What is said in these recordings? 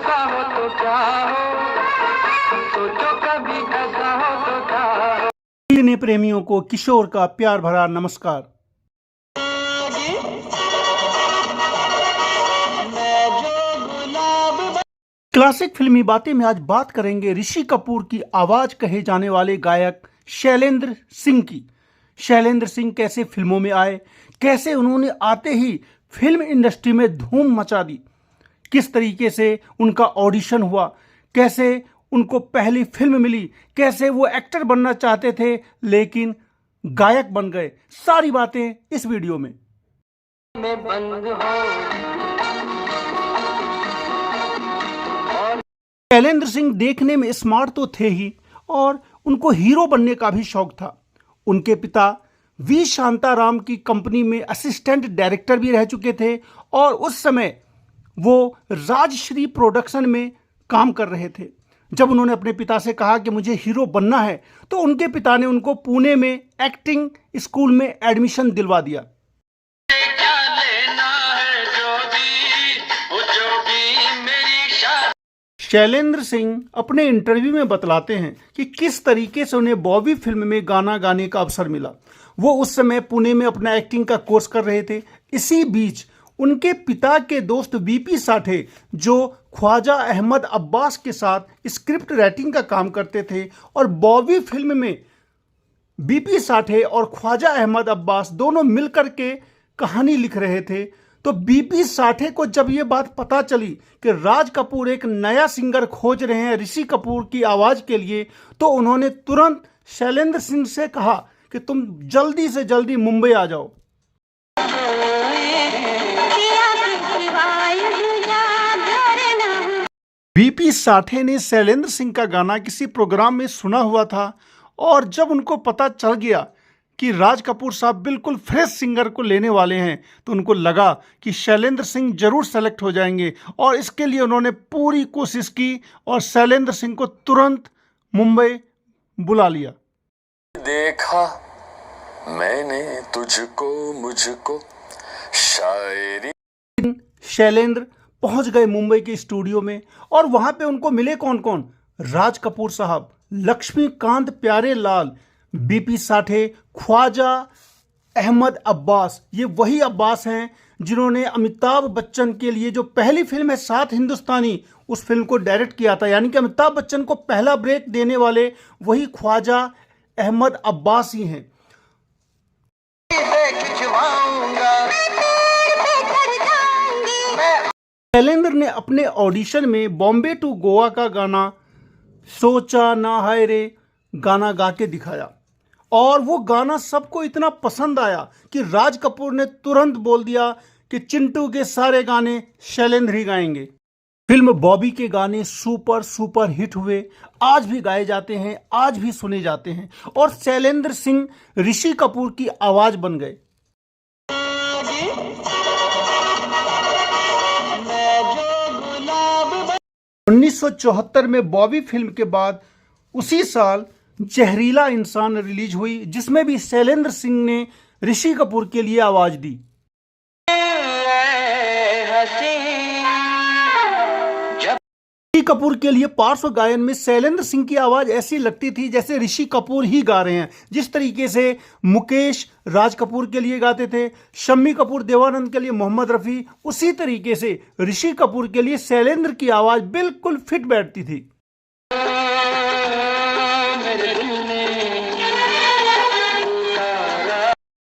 ऐसा हो तो क्या हो, सोचो कभी ऐसा हो तो क्या हो। सिने प्रेमियों को किशोर का प्यार भरा नमस्कार। क्लासिक फिल्मी बातें में आज बात करेंगे ऋषि कपूर की आवाज कहे जाने वाले गायक शैलेंद्र सिंह की। शैलेंद्र सिंह कैसे फिल्मों में आए, कैसे उन्होंने आते ही फिल्म इंडस्ट्री में धूम मचा दी, किस तरीके से उनका ऑडिशन हुआ, कैसे उनको पहली फिल्म मिली, कैसे वो एक्टर बनना चाहते थे लेकिन गायक बन गए, सारी बातें इस वीडियो में। बंद हो शैलेंद्र सिंह देखने में स्मार्ट तो थे ही और उनको हीरो बनने का भी शौक था। उनके पिता वी शांताराम की कंपनी में असिस्टेंट डायरेक्टर भी रह चुके थे और उस समय वो राजश्री प्रोडक्शन में काम कर रहे थे। जब उन्होंने अपने पिता से कहा कि मुझे हीरो बनना है तो उनके पिता ने उनको पुणे में एक्टिंग स्कूल में एडमिशन दिलवा दिया। क्या लेना है जो भी मेरी शादी। शैलेंद्र सिंह अपने इंटरव्यू में बतलाते हैं कि किस तरीके से उन्हें बॉबी फिल्म में गाना गाने का अवसर मिला। वो उस समय पुणे में अपना एक्टिंग का कोर्स कर रहे थे। इसी बीच उनके पिता के दोस्त वीपी साठे, जो ख्वाजा अहमद अब्बास के साथ स्क्रिप्ट राइटिंग का काम करते थे और बॉबी फिल्म में बीपी साठे और ख्वाजा अहमद अब्बास दोनों मिलकर के कहानी लिख रहे थे। तो बीपी साठे को जब ये बात पता चली कि राज कपूर एक नया सिंगर खोज रहे हैं ऋषि कपूर की आवाज के लिए, तो उन्होंने तुरंत शैलेंद्र सिंह से कहा कि तुम जल्दी से जल्दी मुंबई आ जाओ। बीपी साठे ने शैलेंद्र सिंह का गाना किसी प्रोग्राम में सुना हुआ था और जब उनको पता चल गया कि राज कपूर साहब बिल्कुल फ्रेश सिंगर को लेने वाले हैं तो उनको लगा कि शैलेंद्र सिंह जरूर सेलेक्ट हो जाएंगे और इसके लिए उन्होंने पूरी कोशिश की और शैलेंद्र सिंह को तुरंत मुंबई बुला लिया। देखा मैंने तुझको मुझको शायरी। शैलेंद्र पहुंच गए मुंबई के स्टूडियो में और वहां पे उनको मिले कौन कौन? राज कपूर साहब, लक्ष्मीकांत प्यारेलाल, बीपी साठे, ख्वाजा अहमद अब्बास। ये वही अब्बास हैं जिन्होंने अमिताभ बच्चन के लिए जो पहली फिल्म है सात हिंदुस्तानी, उस फिल्म को डायरेक्ट किया था। यानी कि अमिताभ बच्चन को पहला ब्रेक देने वाले वही ख्वाजा अहमद अब्बास ही हैं। शैलेंद्र ने अपने ऑडिशन में बॉम्बे टू गोवा का गाना सोचा ना हाय रे गाना गा के दिखाया और वो गाना सबको इतना पसंद आया कि राज कपूर ने तुरंत बोल दिया कि चिंटू के सारे गाने शैलेंद्र ही गाएंगे। फिल्म बॉबी के गाने सुपर सुपर हिट हुए, आज भी गाए जाते हैं, आज भी सुने जाते हैं और शैलेंद्र सिंह ऋषि कपूर की आवाज बन गए। 1974 में बॉबी फिल्म के बाद उसी साल जहरीला इंसान रिलीज हुई, जिसमें भी शैलेंद्र सिंह ने ऋषि कपूर के लिए आवाज दी। ऋषि कपूर के लिए पार्श्व गायन में शैलेंद्र सिंह की आवाज ऐसी लगती थी जैसे ऋषि कपूर ही गा रहे हैं। जिस तरीके से मुकेश राज कपूर के लिए गाते थे, शम्मी कपूर देवानंद के लिए मोहम्मद रफी, उसी तरीके से ऋषि कपूर के लिए शैलेंद्र की आवाज बिल्कुल फिट बैठती थी।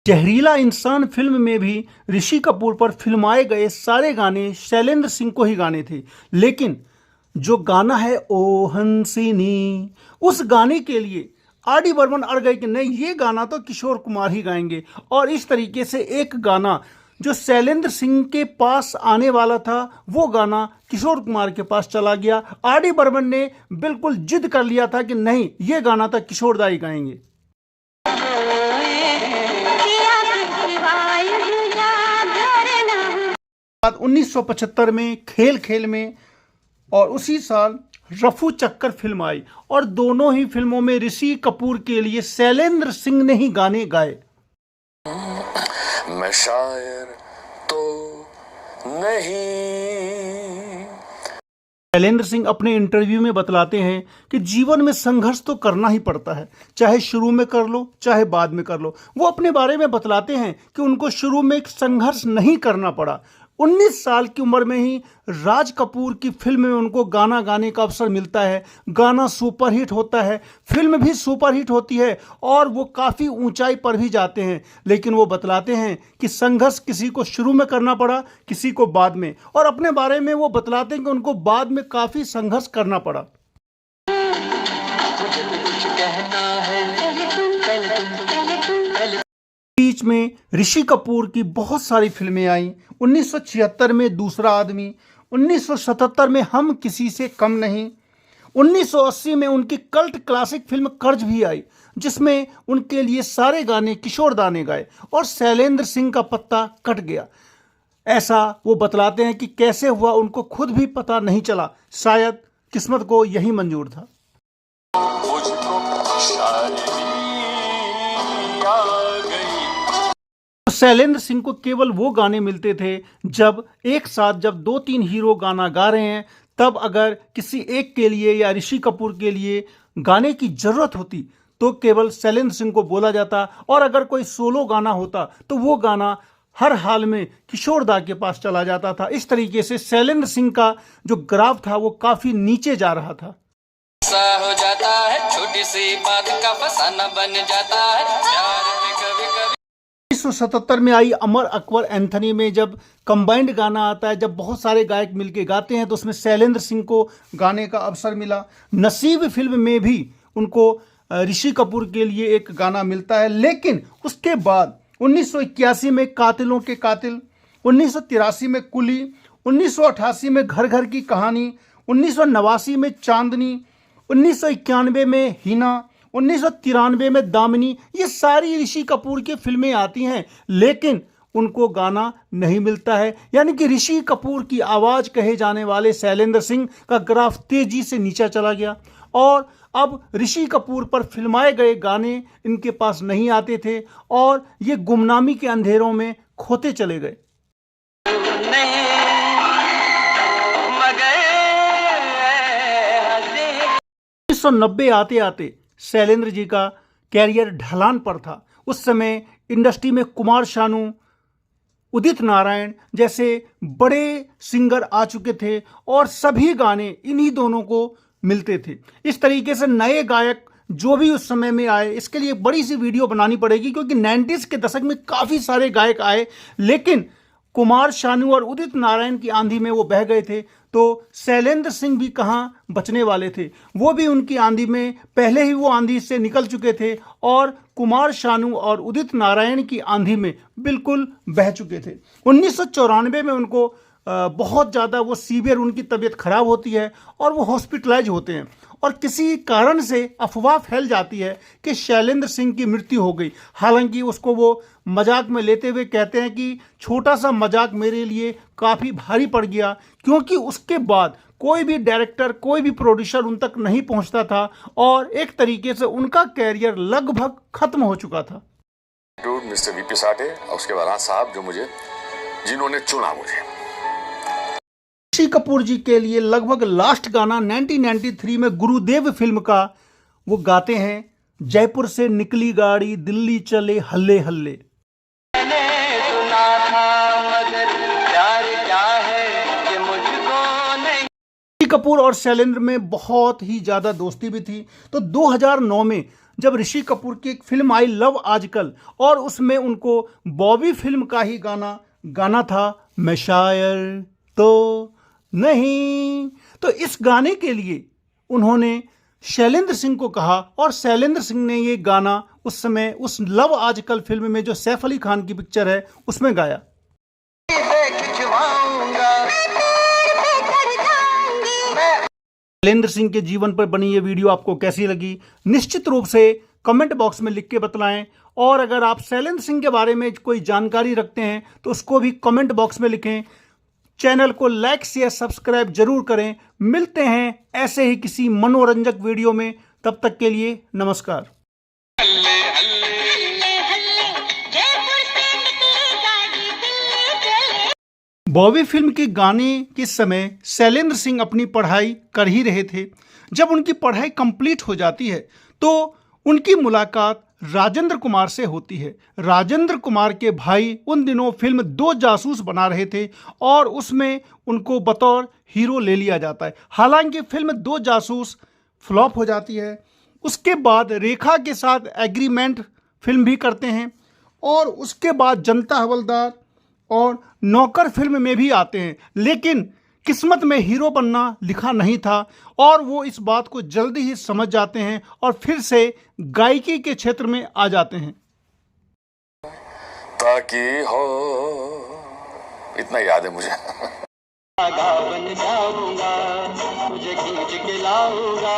जहरीला इंसान फिल्म में भी ऋषि कपूर पर फिल्माए गए सारे गाने शैलेंद्र सिंह को ही गाने थे, लेकिन जो गाना है ओ हंसिनी, उस गाने के लिए आर डी बर्मन अड़ गए कि नहीं, ये गाना तो किशोर कुमार ही गाएंगे। और इस तरीके से एक गाना जो शैलेंद्र सिंह के पास आने वाला था, वो गाना किशोर कुमार के पास चला गया। आर डी बर्मन ने बिल्कुल जिद कर लिया था कि नहीं, ये गाना तो किशोर दा ही गाएंगे। 1975 में खेल खेल में और उसी साल रफू चक्कर फिल्म आई और दोनों ही फिल्मों में ऋषि कपूर के लिए शैलेंद्र सिंह ने ही गाने गाए। मैं शायर तो नहीं शैलेंद्र सिंह अपने इंटरव्यू में बतलाते हैं कि जीवन में संघर्ष तो करना ही पड़ता है, चाहे शुरू में कर लो चाहे बाद में कर लो। वो अपने बारे में बतलाते हैं कि उनको शुरू में एक संघर्ष नहीं करना पड़ा। 19 साल की उम्र में ही राज कपूर की फिल्म में उनको गाना गाने का अवसर मिलता है। गाना सुपरहिट होता है, फिल्म भी सुपरहिट होती है और वो काफ़ी ऊंचाई पर भी जाते हैं। लेकिन वो बतलाते हैं कि संघर्ष किसी को शुरू में करना पड़ा, किसी को बाद में। और अपने बारे में वो बतलाते हैं कि उनको बाद में काफ़ी संघर्ष करना पड़ा। बीच में ऋषि कपूर की बहुत सारी फिल्में आई। 1976 में दूसरा आदमी, 1977 में हम किसी से कम नहीं, 1980 में उनकी कल्ट क्लासिक फिल्म कर्ज भी आई, जिसमें उनके लिए सारे गाने किशोर दा ने गाए और शैलेंद्र सिंह का पत्ता कट गया। ऐसा वो बतलाते हैं कि कैसे हुआ उनको खुद भी पता नहीं चला, शायद किस्मत को यही मंजूर था। शैलेंद्र सिंह को केवल वो गाने मिलते थे जब एक साथ जब 2-3 हीरो गाना गा रहे हैं, तब अगर किसी एक के लिए या ऋषि कपूर के लिए गाने की जरूरत होती तो केवल शैलेंद्र सिंह को बोला जाता, और अगर कोई सोलो गाना होता तो वो गाना हर हाल में किशोर दा के पास चला जाता था। इस तरीके से शैलेंद्र सिंह का जो ग्राफ था वो काफी नीचे जा रहा था। हो जाता है छोटी सी बात का फसाना बन जाता है प्यार में कभी कभी। 1977 में आई अमर अकबर एंथनी में जब कंबाइंड गाना आता है, जब बहुत सारे गायक मिलके गाते हैं, तो उसमें शैलेंद्र सिंह को गाने का अवसर मिला। नसीब फिल्म में भी उनको ऋषि कपूर के लिए एक गाना मिलता है। लेकिन उसके बाद 1981 में कातिलों के कातिल, 1983 में कुली, 1988 में घर घर की कहानी, 1989 में चांदनी, 1991 में हिना, 1993 में दामिनी, ये सारी ऋषि कपूर की फिल्में आती हैं, लेकिन उनको गाना नहीं मिलता है। यानी कि ऋषि कपूर की आवाज़ कहे जाने वाले शैलेंद्र सिंह का ग्राफ तेजी से नीचा चला गया और अब ऋषि कपूर पर फिल्माए गए गाने इनके पास नहीं आते थे और ये गुमनामी के अंधेरों में खोते चले गए। 1990 आते आते शैलेंद्र जी का कैरियर ढलान पर था। उस समय इंडस्ट्री में कुमार शानू, उदित नारायण जैसे बड़े सिंगर आ चुके थे और सभी गाने इन्हीं दोनों को मिलते थे। इस तरीके से नए गायक जो भी उस समय में आए, इसके लिए एक बड़ी सी वीडियो बनानी पड़ेगी क्योंकि 90s के दशक में काफ़ी सारे गायक आए, लेकिन कुमार शानू और उदित नारायण की आंधी में वो बह गए थे, तो शैलेंद्र सिंह भी कहाँ बचने वाले थे। वो भी उनकी आंधी में पहले ही वो आंधी से निकल चुके थे और कुमार शानू और उदित नारायण की आंधी में बिल्कुल बह चुके थे। 1994 में उनको बहुत ज़्यादा वो सीवियर उनकी तबीयत खराब होती है और वो हॉस्पिटलाइज होते हैं और किसी कारण से अफवाह फैल जाती है कि शैलेंद्र सिंह की मृत्यु हो गई। हालांकि उसको वो मजाक में लेते हुए कहते हैं कि छोटा सा मजाक मेरे लिए काफ़ी भारी पड़ गया, क्योंकि उसके बाद कोई भी डायरेक्टर, कोई भी प्रोड्यूसर उन तक नहीं पहुंचता था और एक तरीके से उनका कैरियर लगभग खत्म हो चुका था। मिस्टर वीपी साठे और उसके बाद साहब जिन्होंने चुना मुझे। ऋषि कपूर जी के लिए लगभग लास्ट गाना 1993 में गुरुदेव फिल्म का वो गाते हैं, जयपुर से निकली गाड़ी दिल्ली चले हल्ले हल्ले। मैंने सुना था मगर प्यार क्या है कि मुझको नहीं। ऋषि कपूर और शैलेंद्र में बहुत ही ज़्यादा दोस्ती भी थी। तो 2009 में जब ऋषि कपूर की एक फिल्म आई लव आजकल, और उसमें उनको बॉबी फिल्म का ही गाना था, मैं शायर तो नहीं। तो इस गाने के लिए उन्होंने शैलेंद्र सिंह को कहा और शैलेंद्र सिंह ने ये गाना उस समय उस लव आजकल फिल्म में जो सैफ अली खान की पिक्चर है उसमें गाया। शैलेंद्र सिंह के जीवन पर बनी ये वीडियो आपको कैसी लगी, निश्चित रूप से कमेंट बॉक्स में लिख के बतलाएं। और अगर आप शैलेंद्र सिंह के बारे में कोई जानकारी रखते हैं तो उसको भी कमेंट बॉक्स में लिखें। चैनल को लाइक शेयर सब्सक्राइब जरूर करें। मिलते हैं ऐसे ही किसी मनोरंजक वीडियो में, तब तक के लिए नमस्कार। बॉबी फिल्म के गाने के समय शैलेंद्र सिंह अपनी पढ़ाई कर ही रहे थे। जब उनकी पढ़ाई कंप्लीट हो जाती है तो उनकी मुलाकात राजेंद्र कुमार से होती है। राजेंद्र कुमार के भाई उन दिनों फिल्म दो जासूस बना रहे थे और उसमें उनको बतौर हीरो ले लिया जाता है। हालांकि फिल्म दो जासूस फ्लॉप हो जाती है। उसके बाद रेखा के साथ एग्रीमेंट फिल्म भी करते हैं और उसके बाद जनता हवलदार और नौकर फिल्म में भी आते हैं, लेकिन किस्मत में हीरो बनना लिखा नहीं था और वो इस बात को जल्दी ही समझ जाते हैं और फिर से गायकी के क्षेत्र में आ जाते हैं। ताकि हो, इतना याद है मुझे। धागा बन जाऊंगा, तुझे खींच के लाऊंगा,